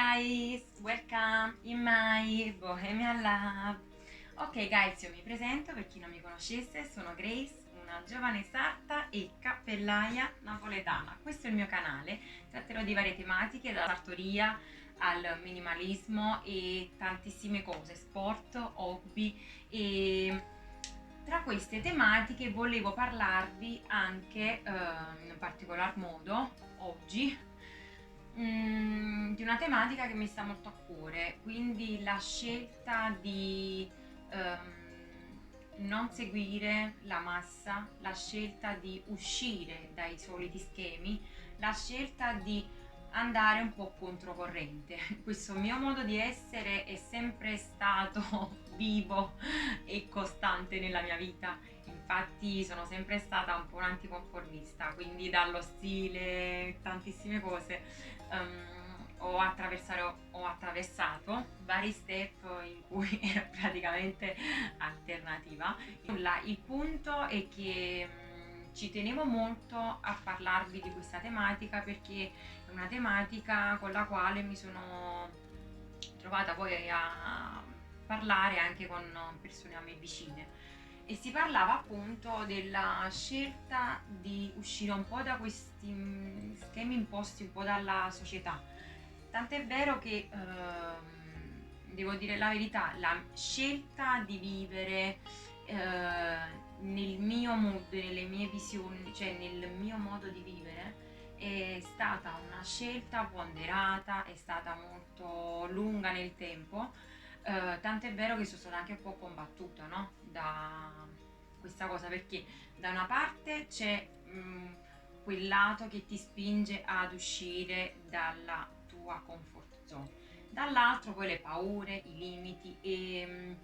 guys, welcome in my Bohemian Lab. Ok guys, io mi presento per chi non mi conoscesse, sono Grace, una giovane sarta e cappellaia napoletana. Questo è il mio canale, tratterò di varie tematiche, dalla sartoria al minimalismo e tantissime cose, sport, hobby e tra queste tematiche volevo parlarvi anche in particolar modo oggi di una tematica che mi sta molto a cuore, quindi la scelta di non seguire la massa, la scelta di uscire dai soliti schemi, la scelta di andare un po' controcorrente. Questo mio modo di essere è sempre stato vivo e costante nella mia vita. Infatti sono sempre stata un po' un'anticonformista, quindi dallo stile, tantissime cose. Ho attraversato vari step in cui ero praticamente alternativa. Il punto è che ci tenevo molto a parlarvi di questa tematica perché è una tematica con la quale mi sono trovata poi a parlare anche con persone a me vicine e si parlava appunto della scelta di uscire un po' da questi schemi imposti un po' dalla società. Tant'è vero che devo dire la verità, la scelta di vivere nel mio mood, nelle mie visioni, cioè nel mio modo di vivere, è stata una scelta ponderata, è stata molto lunga nel tempo, tant'è vero che sono stata anche un po' combattuta, no? Da questa cosa, perché da una parte c'è quel lato che ti spinge ad uscire dalla tua comfort zone, dall'altro poi le paure, i limiti e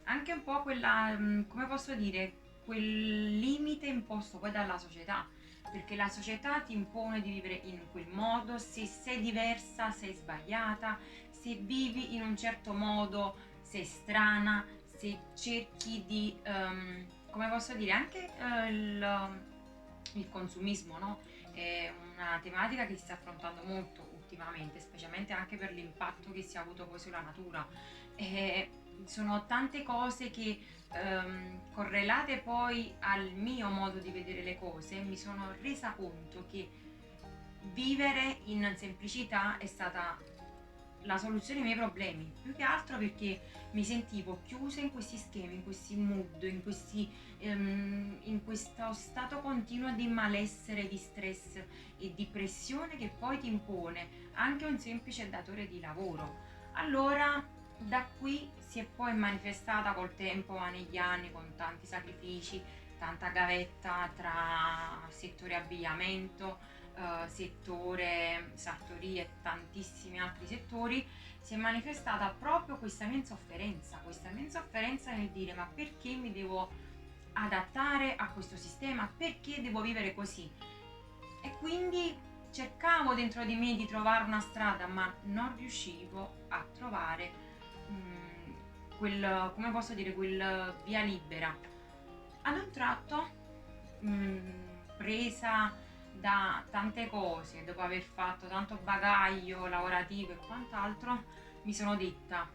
anche un po' quella, come posso dire, quel limite imposto poi dalla società, perché la società ti impone di vivere in quel modo, se sei diversa sei sbagliata, se vivi in un certo modo sei strana, se cerchi di, come posso dire, anche il consumismo, no? È una tematica che si sta affrontando molto ultimamente, specialmente anche per l'impatto che si è avuto poi sulla natura. E sono tante cose che correlate poi al mio modo di vedere le cose, mi sono resa conto che vivere in semplicità è stata la soluzione ai miei problemi, più che altro perché mi sentivo chiusa in questi schemi, in questi mood, in questo stato continuo di malessere, di stress e di pressione che poi ti impone anche un semplice datore di lavoro. Allora da qui si è poi manifestata col tempo, ma negli anni, con tanti sacrifici, tanta gavetta tra settore abbigliamento, settore sartoria e tantissimi altri settori, si è manifestata proprio questa mia insofferenza nel dire ma perché mi devo adattare a questo sistema, perché devo vivere così? E quindi cercavo dentro di me di trovare una strada, ma non riuscivo a trovare come posso dire, quel via libera. Ad un tratto, presa da tante cose, dopo aver fatto tanto bagaglio lavorativo e quant'altro, mi sono detta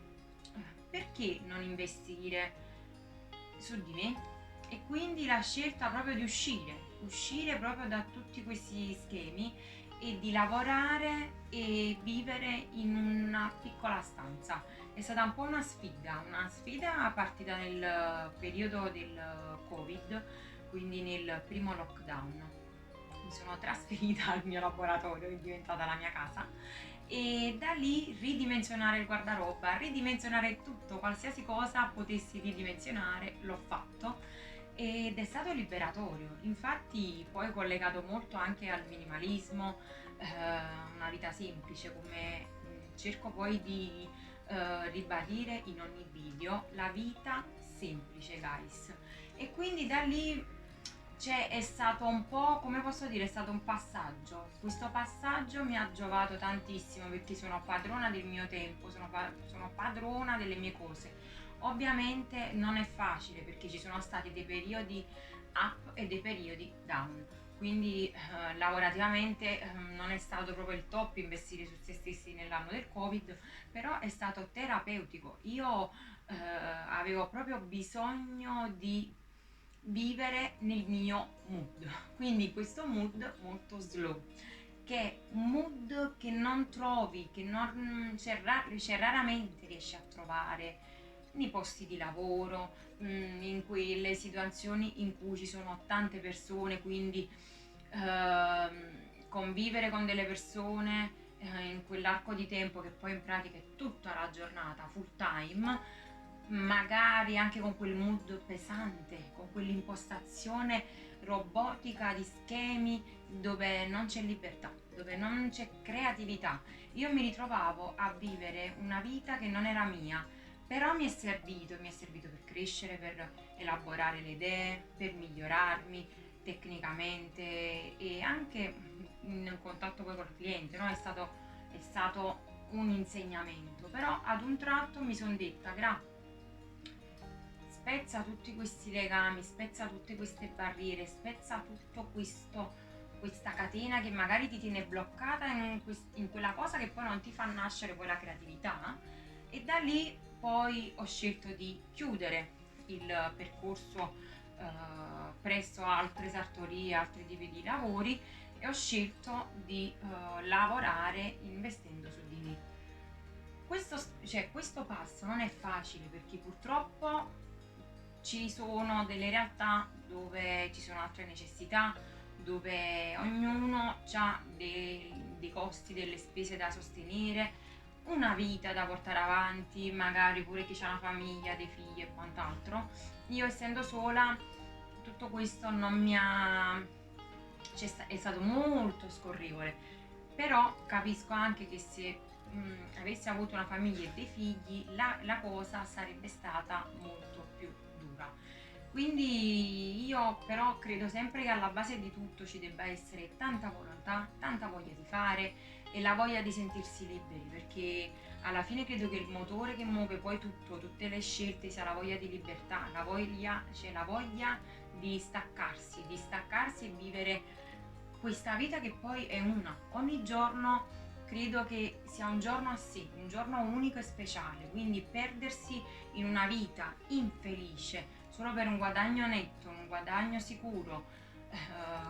perché non investire su di me? E quindi la scelta proprio di uscire proprio da tutti questi schemi e di lavorare e vivere in una piccola stanza. È stata un po' una sfida partita nel periodo del Covid, quindi nel primo lockdown. Mi sono trasferita al mio laboratorio, che è diventata la mia casa, e da lì ridimensionare il guardaroba, ridimensionare tutto, qualsiasi cosa potessi ridimensionare, l'ho fatto ed è stato liberatorio. Infatti poi collegato molto anche al minimalismo, una vita semplice, come cerco poi di ribadire in ogni video, la vita semplice guys. E quindi da lì è stato un po', come posso dire, è stato un passaggio. Questo passaggio mi ha giovato tantissimo perché sono padrona del mio tempo, sono padrona delle mie cose. Ovviamente non è facile perché ci sono stati dei periodi up e dei periodi down. quindi lavorativamente non è stato proprio il top investire su se stessi nell'anno del Covid, però è stato terapeutico. Io avevo proprio bisogno di vivere nel mio mood, quindi questo mood molto slow, che è un mood che non trovi, che non, cioè raramente riesci a trovare nei posti di lavoro, in quelle situazioni in cui ci sono tante persone, quindi convivere con delle persone in quell'arco di tempo che poi in pratica è tutta la giornata, full time, magari anche con quel mood pesante, con quell'impostazione robotica di schemi dove non c'è libertà, dove non c'è creatività. Io mi ritrovavo a vivere una vita che non era mia, però mi è servito per crescere, per elaborare le idee, per migliorarmi tecnicamente e anche in contatto poi col cliente, no? È stato un insegnamento, però ad un tratto mi sono detta, spezza tutti questi legami, spezza tutte queste barriere, spezza tutto questo, questa catena che magari ti tiene bloccata in quella cosa che poi non ti fa nascere poi la creatività, e da lì poi ho scelto di chiudere il percorso presso altre sartorie, altri tipi di lavori, e ho scelto di lavorare investendo su di me. Questo passo non è facile perché purtroppo ci sono delle realtà dove ci sono altre necessità, dove ognuno ha dei costi, delle spese da sostenere, una vita da portare avanti, magari pure chi ha una famiglia, dei figli e quant'altro. Io essendo sola, tutto questo non mi ha... è stato molto scorrevole, però capisco anche che se avessi avuto una famiglia e dei figli, la cosa sarebbe stata molto più dura. Quindi io però credo sempre che alla base di tutto ci debba essere tanta volontà, tanta voglia di fare e la voglia di sentirsi liberi, perché alla fine credo che il motore che muove poi tutto, tutte le scelte, sia la voglia di libertà, la voglia, cioè la voglia di staccarsi e vivere questa vita che poi è una. Ogni giorno credo che sia un giorno a sé, un giorno unico e speciale, quindi perdersi in una vita infelice solo per un guadagno netto, un guadagno sicuro,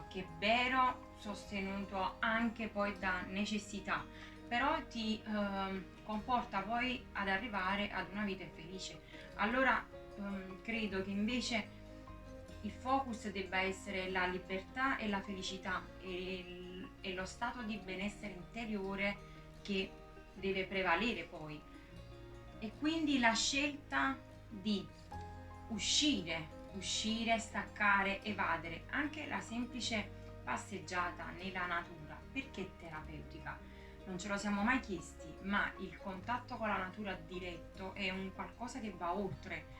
che è vero, sostenuto anche poi da necessità, però ti comporta poi ad arrivare ad una vita infelice. Allora credo che invece il focus debba essere la libertà e la felicità e lo stato di benessere interiore che deve prevalere poi. E quindi la scelta di uscire, staccare, evadere, anche la semplice passeggiata nella natura, perché terapeutica? Non ce lo siamo mai chiesti, ma il contatto con la natura diretto è un qualcosa che va oltre,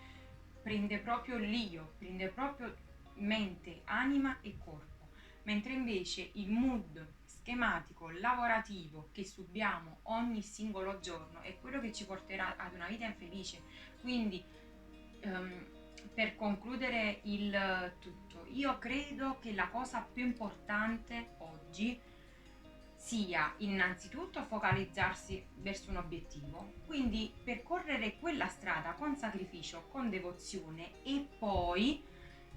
prende proprio l'io, prende proprio mente, anima e corpo, mentre invece il mood schematico, lavorativo che subiamo ogni singolo giorno è quello che ci porterà ad una vita infelice. Quindi ehm, per concludere il tutto, io credo che la cosa più importante oggi sia innanzitutto focalizzarsi verso un obiettivo, quindi percorrere quella strada con sacrificio, con devozione, e poi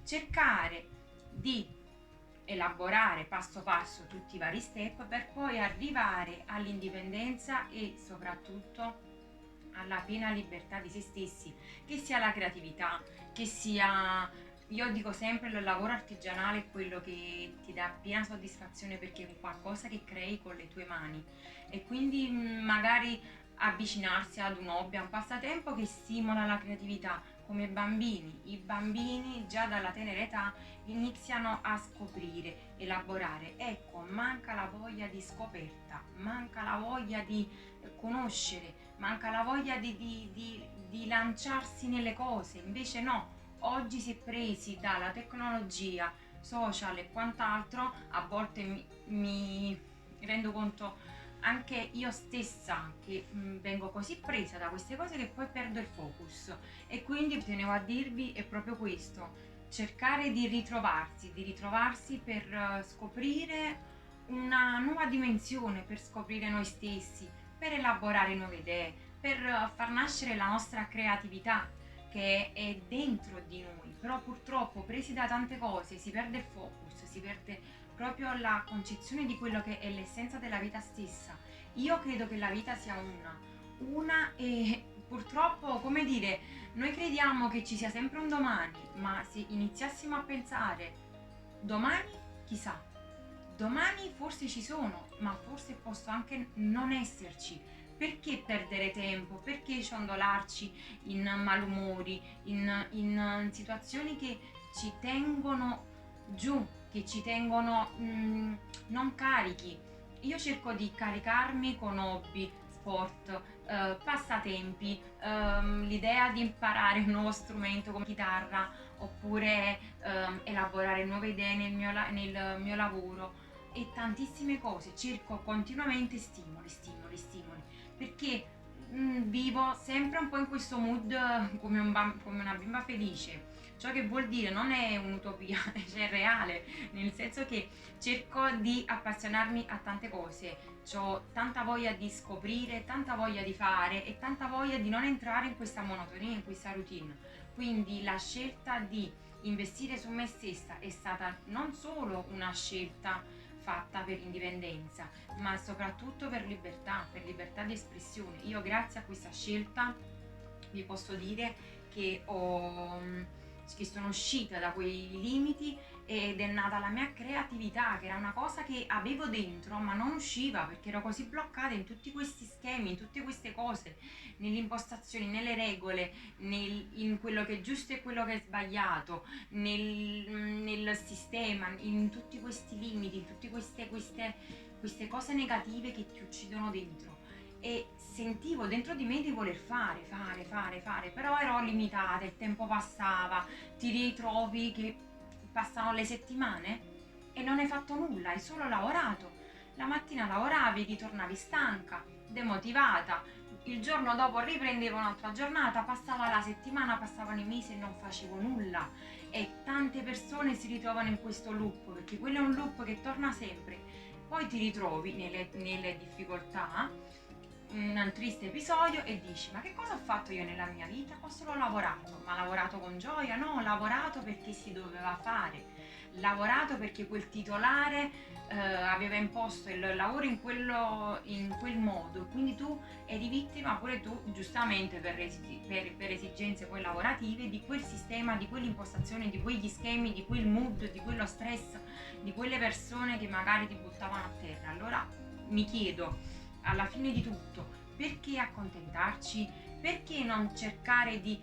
cercare di elaborare passo passo tutti i vari step per poi arrivare all'indipendenza e soprattutto alla piena libertà di se stessi, che sia la creatività, che sia, io dico sempre, il lavoro artigianale è quello che ti dà piena soddisfazione perché è qualcosa che crei con le tue mani, e quindi magari avvicinarsi ad un hobby, a un passatempo che stimola la creatività, come i bambini già dalla tenera età iniziano a scoprire, elaborare. Ecco, manca la voglia di scoperta, manca la voglia di conoscere, manca la voglia di lanciarsi nelle cose. Invece no, oggi si è presi dalla tecnologia, social e quant'altro, a volte mi rendo conto anche io stessa che vengo così presa da queste cose che poi perdo il focus, e quindi tenevo a dirvi è proprio questo: cercare di ritrovarsi per scoprire una nuova dimensione, per scoprire noi stessi, per elaborare nuove idee, per far nascere la nostra creatività che è dentro di noi, però purtroppo presi da tante cose si perde il focus, si perde proprio la concezione di quello che è l'essenza della vita stessa. Io credo che la vita sia una e purtroppo, come dire, noi crediamo che ci sia sempre un domani, ma se iniziassimo a pensare domani, chissà, domani forse ci sono, ma forse posso anche non esserci. Perché perdere tempo? Perché ciondolarci in malumori, in situazioni che ci tengono giù, che ci tengono non carichi? Io cerco di caricarmi con hobby, sport, passatempi, l'idea di imparare un nuovo strumento come chitarra oppure elaborare nuove idee nel mio lavoro e tantissime cose. Cerco continuamente stimoli, perché vivo sempre un po' in questo mood come una bimba felice. Ciò che vuol dire non è un'utopia, cioè è reale, nel senso che cerco di appassionarmi a tante cose, ho tanta voglia di scoprire, tanta voglia di fare e tanta voglia di non entrare in questa monotonia, in questa routine. Quindi la scelta di investire su me stessa è stata non solo una scelta fatta per indipendenza, ma soprattutto per libertà di espressione. Io grazie a questa scelta vi posso dire che sono uscita da quei limiti ed è nata la mia creatività, che era una cosa che avevo dentro ma non usciva perché ero così bloccata in tutti questi schemi, in tutte queste cose, nelle impostazioni, nelle regole, in quello che è giusto e quello che è sbagliato, nel sistema, in tutti questi limiti, in tutte queste cose negative che ti uccidono dentro. E sentivo dentro di me di voler fare, però ero limitata, il tempo passava, ti ritrovi che passano le settimane e non hai fatto nulla, hai solo lavorato. La mattina lavoravi, ritornavi stanca, demotivata, il giorno dopo riprendevo un'altra giornata, passava la settimana, passavano i mesi e non facevo nulla. E tante persone si ritrovano in questo loop, perché quello è un loop che torna sempre. Poi ti ritrovi nelle difficoltà, un triste episodio e dici: ma che cosa ho fatto io nella mia vita? Ho solo lavorato, ma lavorato con gioia? No, ho lavorato perché si doveva fare, lavorato perché quel titolare aveva imposto il lavoro in quel modo, quindi tu eri vittima pure tu, giustamente per esigenze poi lavorative, di quel sistema, di quell'impostazione, di quegli schemi, di quel mood, di quello stress, di quelle persone che magari ti buttavano a terra. Allora mi chiedo, alla fine di tutto, perché accontentarci? Perché non cercare di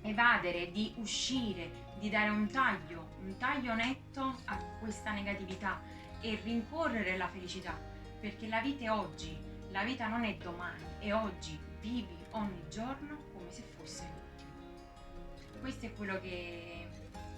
evadere, di uscire, di dare un taglio netto a questa negatività e rincorrere la felicità? Perché la vita è oggi, la vita non è domani, è oggi, vivi ogni giorno come se fosse l'ultimo. Questo è quello che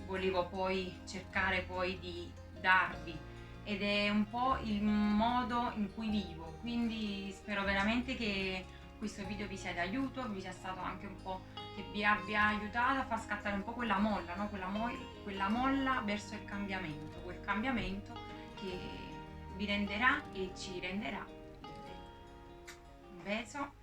volevo poi cercare poi di darvi ed è un po' il modo in cui vivo, quindi spero veramente che questo video vi sia d'aiuto, vi sia stato anche un po', che vi abbia aiutato a far scattare un po' quella molla, no? Quella molla verso il cambiamento, quel cambiamento che vi renderà e ci renderà liberi. Un bacio.